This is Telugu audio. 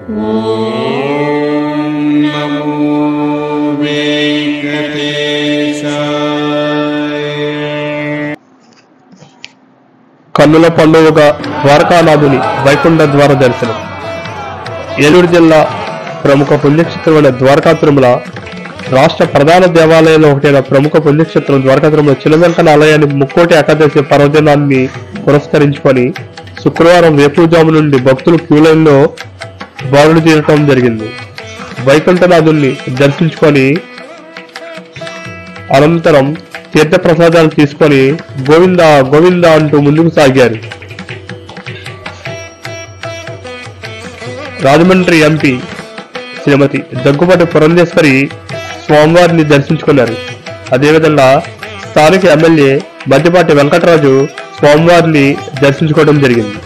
కన్నుల పండుగగా ద్వారకానాథుని వైకుంఠ ద్వార దర్శనం. ఏలూరు జిల్లా ప్రముఖ పుణ్యక్షేత్రమైన ద్వారకా తిరుమల రాష్ట్ర ప్రధాన దేవాలయంలో ఒకటైన ప్రముఖ పుణ్యక్షేత్రం ద్వారకా తిరుమల చిలవెంకన్న ఆలయాన్ని ముక్కోటి ఏకాదశి పర్వదినాన్ని పురస్కరించుకొని శుక్రవారం వేకువజాము నుండి భక్తులు క్యూలైన్లో బారులు తీరటం జరిగింది. వైకుంఠనాథుని దర్శించుకొని అనంతరం తీర్థ ప్రసాదాలు తీసుకొని గోవింద గోవింద అంటూ ముందుకు సాగారు. రాజమండ్రి ఎంపీ శ్రీమతి దగ్గుబాటి పురంధేశ్వరి స్వామివారిని దర్శించుకున్నారు. అదేవిధంగా స్థానిక ఎమ్మెల్యే మద్దిపాటి వెంకటరాజు స్వామివారిని దర్శించుకోవడం జరిగింది.